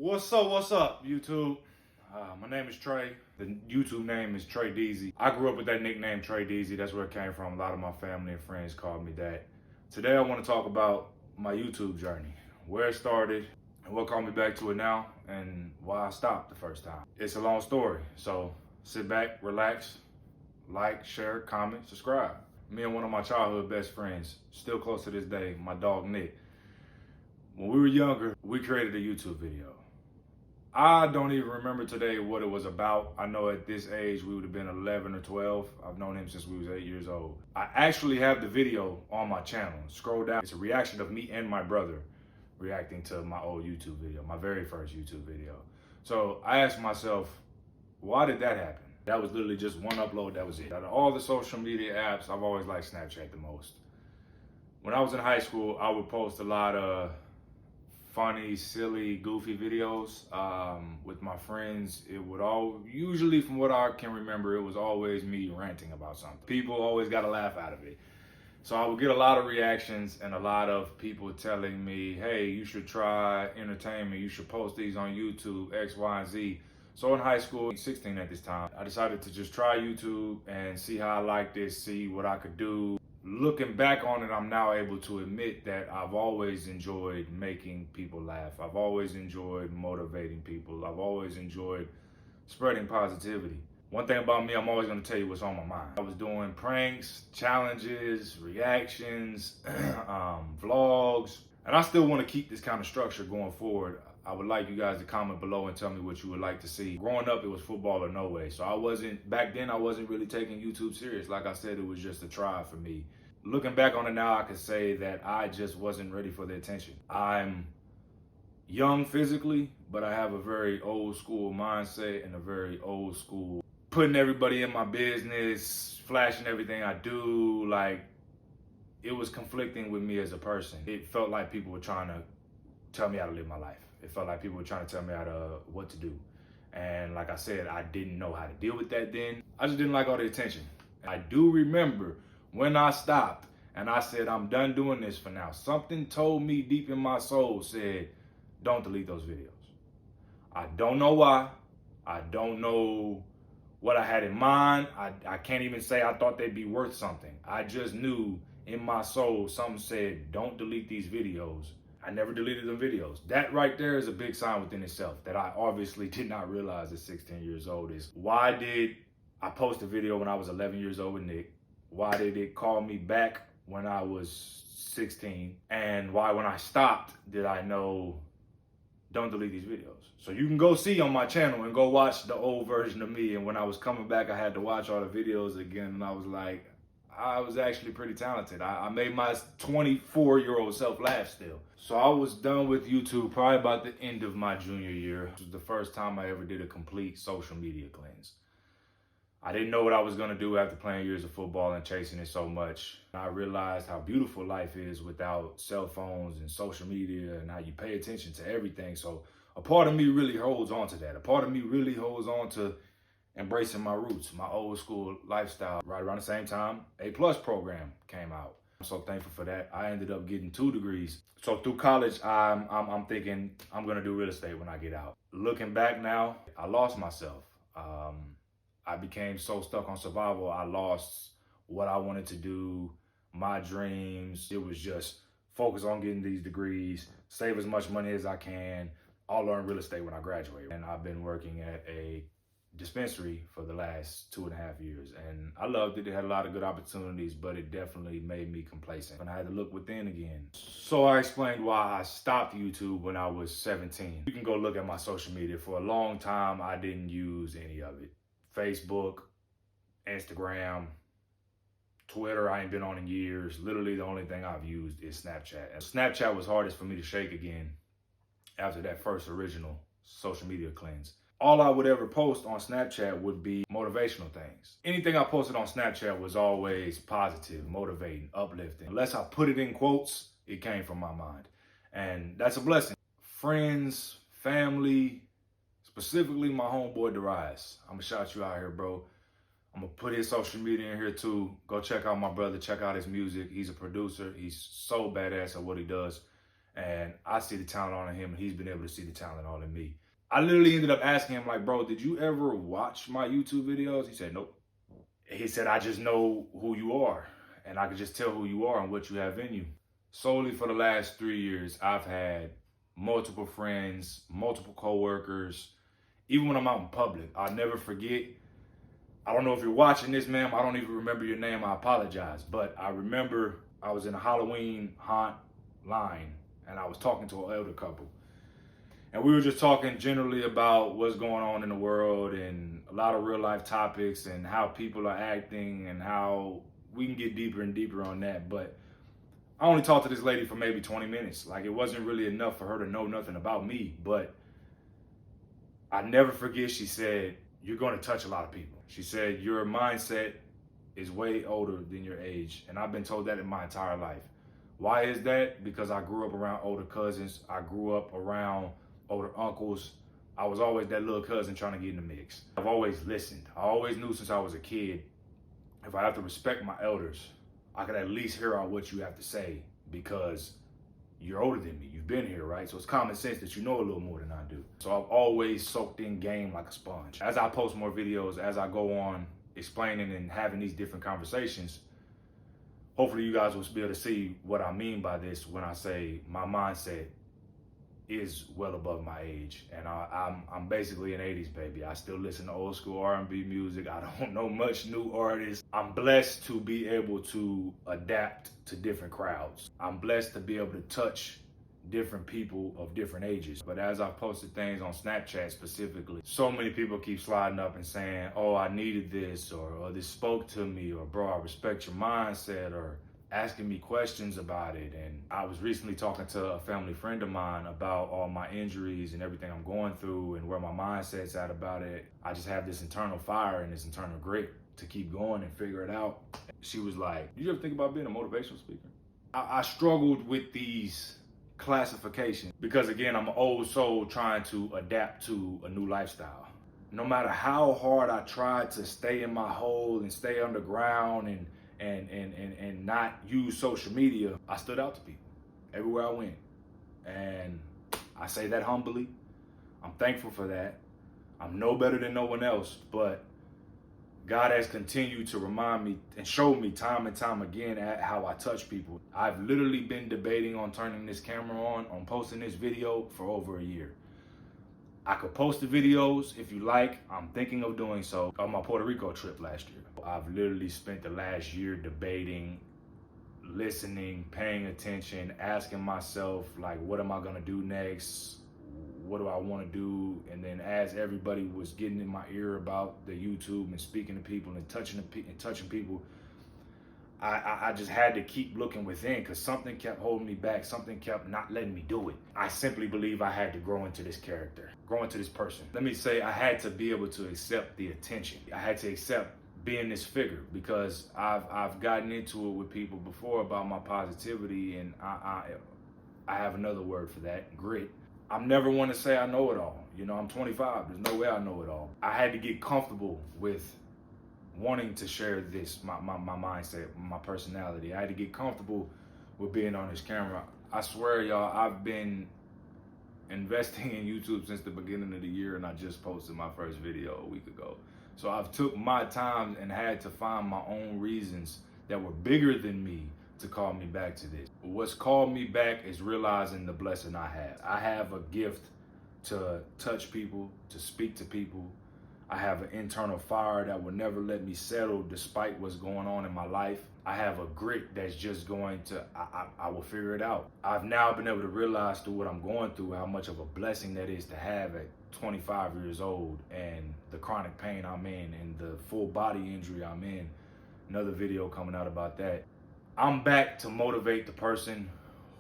What's up, YouTube? My name is Trey. The YouTube name is Trey Deezy. I grew up with that nickname, Trey Deezy. That's where it came from. A lot of my family and friends called me that. Today I want to talk about my YouTube journey, where it started, and what called me back to it now, and why I stopped the first time. It's a long story, so sit back, relax, like, share, comment, subscribe. Me and one of my childhood best friends, still close to this day, my dog Nick. When we were younger, we created a YouTube video. I don't even remember today what it was about. I know at this age, we would have been 11 or 12. I've known him since we was 8 years old. I actually have the video on my channel. Scroll down. It's a reaction of me and my brother reacting to my old YouTube video, my very first YouTube video. So I asked myself, why did that happen? That was literally just one upload, that was it. Out of all the social media apps, I've always liked Snapchat the most. When I was in high school, I would post a lot of funny, silly, goofy videos with my friends. It would usually from what I can remember, it was always me ranting about something. People always got a laugh out of it. So I would get a lot of reactions and a lot of people telling me, hey, you should try entertainment. You should post these on YouTube, X, Y, and Z. So in high school, 16 at this time, I decided to just try YouTube and see how I liked it, see what I could do. Looking back on it, I'm now able to admit that I've always enjoyed making people laugh. I've always enjoyed motivating people. I've always enjoyed spreading positivity. One thing about me, I'm always gonna tell you what's on my mind. I was doing pranks, challenges, reactions, vlogs, and I still wanna keep this kind of structure going forward. I would like you guys to comment below and tell me what you would like to see. Growing up, it was football or no way. So back then I wasn't really taking YouTube serious. Like I said, it was just a try for me. Looking back on it now, I could say that I just wasn't ready for the attention. I'm young physically, but I have a very old school mindset and a very old school putting everybody in my business, flashing everything I do. Like, it was conflicting with me as a person. It felt like people were trying to tell me how to live my life. It felt like people were trying to tell me what to do. And like I said, I didn't know how to deal with that then. I just didn't like all the attention. I do remember when I stopped and I said, I'm done doing this for now. Something told me deep in my soul said, don't delete those videos. I don't know why. I don't know what I had in mind. I can't even say I thought they'd be worth something. I just knew in my soul, something said, don't delete these videos. I never deleted them videos. That right there is a big sign within itself that I obviously did not realize at 16 years old is why did I post a video when I was 11 years old with Nick? Why did it call me back when I was 16? And why when I stopped did I know don't delete these videos? So you can go see on my channel and go watch the old version of me. And when I was coming back, I had to watch all the videos again. And I was like, I was actually pretty talented. I made my 24-year-old self laugh still. So I was done with YouTube probably about the end of my junior year. It was the first time I ever did a complete social media cleanse. I didn't know what I was gonna do after playing years of football and chasing it so much. I realized how beautiful life is without cell phones and social media and how you pay attention to everything. So a part of me really holds on to that. A part of me really holds on to embracing my roots, my old school lifestyle. Right around the same time, A+ program came out. I'm so thankful for that. I ended up getting 2 degrees. So through college, I'm thinking I'm gonna do real estate when I get out. Looking back now, I lost myself. I became so stuck on survival, I lost what I wanted to do, my dreams. It was just focus on getting these degrees, save as much money as I can. I'll learn real estate when I graduate. And I've been working at a dispensary for the last 2.5 years. And I loved it. It had a lot of good opportunities, but it definitely made me complacent. And I had to look within again. So I explained why I stopped YouTube when I was 17. You can go look at my social media. For a long time, I didn't use any of it. Facebook, Instagram, Twitter, I ain't been on in years. Literally the only thing I've used is Snapchat. And Snapchat was hardest for me to shake again after that first original social media cleanse. All I would ever post on Snapchat would be motivational things. Anything I posted on Snapchat was always positive, motivating, uplifting. Unless I put it in quotes, it came from my mind. And that's a blessing. Friends, family, specifically my homeboy Darius. I'm gonna shout you out here, bro. I'm gonna put his social media in here too. Go check out my brother, check out his music. He's a producer. He's so badass at what he does. And I see the talent on him, and he's been able to see the talent on in me. I literally ended up asking him, like, bro, did you ever watch my YouTube videos? He said, nope. He said, I just know who you are, and I can just tell who you are and what you have in you. Solely for the last 3 years, I've had multiple friends, multiple coworkers. Even when I'm out in public, I'll never forget. I don't know if you're watching this, ma'am. I don't even remember your name. I apologize. But I remember I was in a Halloween haunt line, and I was talking to an elder couple. And we were just talking generally about what's going on in the world and a lot of real life topics and how people are acting and how we can get deeper and deeper on that. But I only talked to this lady for maybe 20 minutes. Like, it wasn't really enough for her to know nothing about me. But I never forget, she said, you're going to touch a lot of people. She said, your mindset is way older than your age. And I've been told that in my entire life. Why is that? Because I grew up around older cousins. I grew up around older uncles. I was always that little cousin trying to get in the mix. I've always listened. I always knew since I was a kid, if I have to respect my elders, I could at least hear out what you have to say because you're older than me. You've been here, right? So it's common sense that you know a little more than I do. So I've always soaked in game like a sponge. As I post more videos, as I go on explaining and having these different conversations, hopefully you guys will be able to see what I mean by this when I say my mindset is well above my age. And I'm basically an 80s baby. I still listen to old school R&B music. I don't know much new artists. I'm blessed to be able to adapt to different crowds. I'm blessed to be able to touch different people of different ages. But as I've posted things on Snapchat specifically, so many people keep sliding up and saying, oh, I needed this, or this spoke to me, or bro, I respect your mindset, or asking me questions about it. And I was recently talking to a family friend of mine about all my injuries and everything I'm going through and where my mindset's at about it. I just have this internal fire and this internal grit to keep going and figure it out. She was like, did you ever think about being a motivational speaker? I struggled with these classifications because, again, I'm an old soul trying to adapt to a new lifestyle. No matter how hard I tried to stay in my hole and stay underground and not use social media, I stood out to people everywhere I went. And I say that humbly. I'm thankful for that. I'm no better than no one else, but God has continued to remind me and show me time and time again at how I touch people. I've literally been debating on turning this camera on posting this video for over a year. I could post the videos if you like. I'm thinking of doing so on my Puerto Rico trip last year. I've literally spent the last year debating, listening, paying attention, asking myself, like, what am I gonna do next? What do I want to do? And then as everybody was getting in my ear about the YouTube and speaking to people and touching people, I just had to keep looking within because something kept holding me back. Something kept not letting me do it. I simply believe I had to grow into this character, grow into this person. Let me say, I had to be able to accept the attention. I had to accept being this figure because I've gotten into it with people before about my positivity, and I have another word for that, grit. I'm never one to say I know it all. You know, I'm 25. There's no way I know it all. I had to get comfortable with wanting to share this, my mindset, my personality. I had to get comfortable with being on this camera. I swear, y'all, I've been investing in YouTube since the beginning of the year, and I just posted my first video a week ago. So I've took my time and had to find my own reasons that were bigger than me to call me back to this. What's called me back is realizing the blessing I have. I have a gift to touch people, to speak to people. I have an internal fire that will never let me settle despite what's going on in my life. I have a grit that's just going to, I will figure it out. I've now been able to realize through what I'm going through how much of a blessing that is to have at 25 years old, and the chronic pain I'm in and the full body injury I'm in. Another video coming out about that. I'm back to motivate the person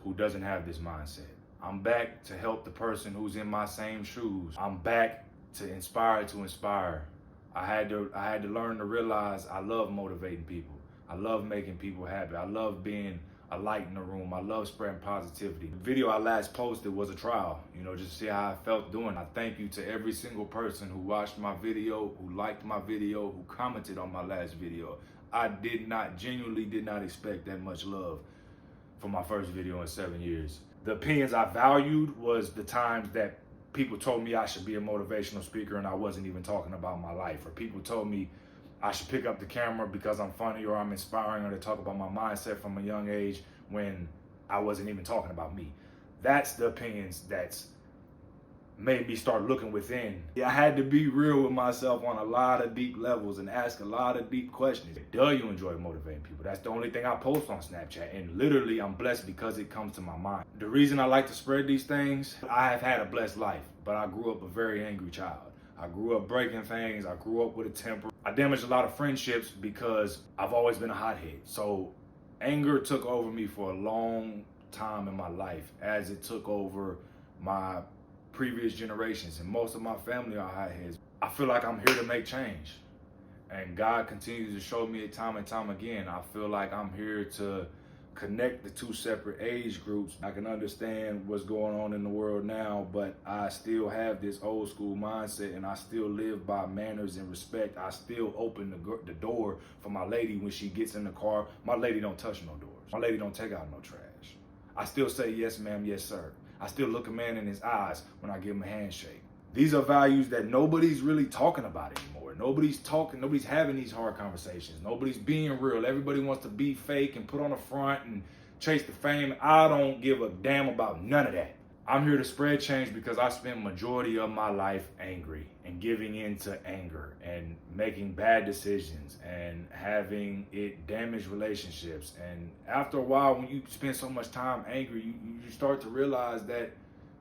who doesn't have this mindset. I'm back to help the person who's in my same shoes. I'm back to inspire. I had to learn to realize I love motivating people. I love making people happy. I love being a light in the room. I love spreading positivity. The video I last posted was a trial, just to see how I felt doing. I thank you to every single person who watched my video, who liked my video, who commented on my last video. I genuinely did not expect that much love for my first video in 7 years. The opinions I valued was the times that people told me I should be a motivational speaker and I wasn't even talking about my life, or people told me I should pick up the camera because I'm funny or I'm inspiring, or to talk about my mindset from a young age when I wasn't even talking about me. That's the opinions that's made me start looking within. I had to be real with myself on a lot of deep levels and ask a lot of deep questions. Do you enjoy motivating people? That's the only thing I post on Snapchat, and literally I'm blessed because it comes to my mind. The reason I like to spread these things, I have had a blessed life, but I grew up a very angry child. I grew up breaking things. I grew up with a temper. I damaged a lot of friendships because I've always been a hothead. So anger took over me for a long time in my life, as it took over my previous generations, and most of my family are hotheads. I feel like I'm here to make change, and God continues to show me it time and time again. I feel like I'm here to connect the two separate age groups. I can understand what's going on in the world now, but I still have this old school mindset, and I still live by manners and respect. I still open the door for my lady when she gets in the car. My lady don't touch no doors. My lady don't take out no trash. I still say yes ma'am, yes sir. I still look a man in his eyes when I give him a handshake. These are values that nobody's really talking about anymore. Nobody's having these hard conversations. Nobody's being real. Everybody wants to be fake and put on a front and chase the fame. I don't give a damn about none of that. I'm here to spread change because I spent majority of my life angry and giving in to anger and making bad decisions and having it damage relationships. And after a while, when you spend so much time angry, you start to realize that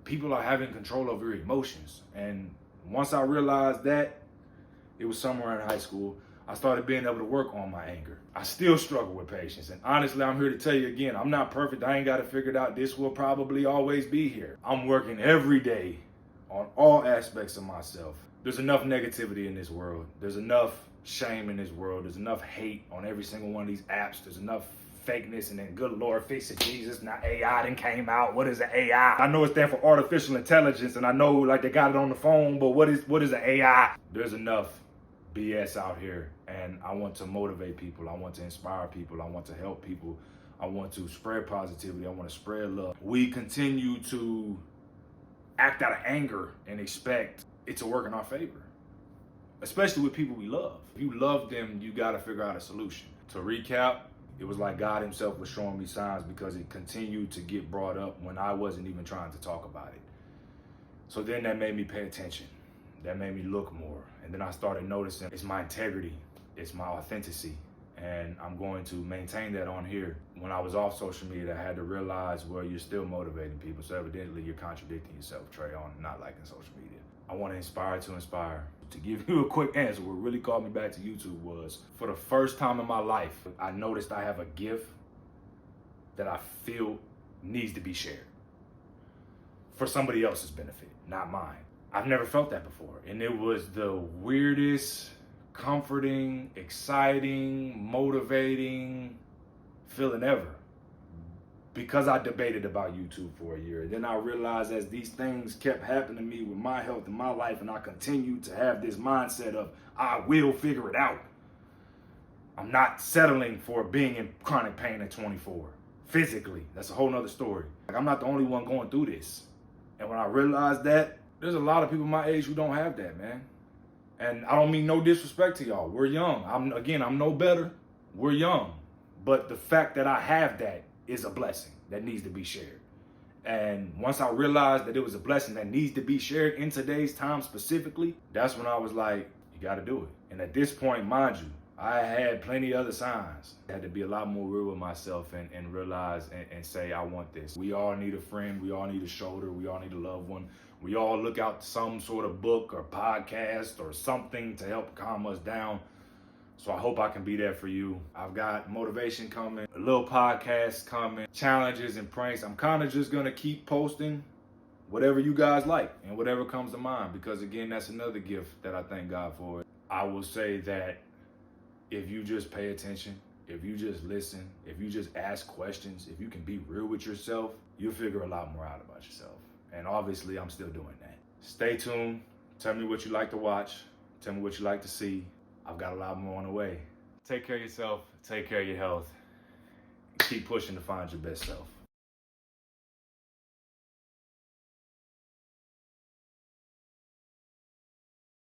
people are having control over your emotions. And once I realized that, it was somewhere in high school, I started being able to work on my anger. I still struggle with patience. And honestly, I'm here to tell you again, I'm not perfect. I ain't got it figured out. This will probably always be here. I'm working every day on all aspects of myself. There's enough negativity in this world. There's enough shame in this world. There's enough hate on every single one of these apps. There's enough fakeness, and then good Lord, fix it, Jesus. Now AI done came out. What is an AI? I know it stands for artificial intelligence, and I know like they got it on the phone, but what is an AI? There's enough BS out here, and I want to motivate people. I want to inspire people. I want to help people. I want to spread positivity. I want to spread love. We continue to act out of anger and expect it to work in our favor, especially with people we love. If you love them, you got to figure out a solution. To recap, it was like God himself was showing me signs because it continued to get brought up when I wasn't even trying to talk about it. So then that made me pay attention. That made me look more. And then I started noticing it's my integrity, it's my authenticity, and I'm going to maintain that on here. When I was off social media, I had to realize, well, you're still motivating people, so evidently you're contradicting yourself, Trey, on not liking social media. I want to inspire to inspire. To give you a quick answer, what really called me back to YouTube was, for the first time in my life, I noticed I have a gift that I feel needs to be shared for somebody else's benefit, not mine. I've never felt that before, and it was the weirdest, comforting, exciting, motivating feeling ever. Because I debated about YouTube for a year. Then I realized as these things kept happening to me with my health and my life, and I continued to have this mindset of, I will figure it out. I'm not settling for being in chronic pain at 24. Physically, that's a whole nother story. Like, I'm not the only one going through this. And when I realized that, there's a lot of people my age who don't have that, man. And I don't mean no disrespect to y'all. We're young. I'm no better. We're young. But the fact that I have that is a blessing that needs to be shared. And once I realized that it was a blessing that needs to be shared in today's time specifically, that's when I was like, you got to do it. And at this point, mind you, I had plenty of other signs. I had to be a lot more real with myself and realize and say, I want this. We all need a friend. We all need a shoulder. We all need a loved one. We all look out some sort of book or podcast or something to help calm us down. So I hope I can be there for you. I've got motivation coming, a little podcast coming, challenges and pranks. I'm kind of just going to keep posting whatever you guys like and whatever comes to mind, because again, that's another gift that I thank God for. I will say that if you just pay attention, if you just listen, if you just ask questions, if you can be real with yourself, you'll figure a lot more out about yourself. And obviously, I'm still doing that. Stay tuned. Tell me what you like to watch. Tell me what you like to see. I've got a lot more on the way. Take care of yourself. Take care of your health. Keep pushing to find your best self.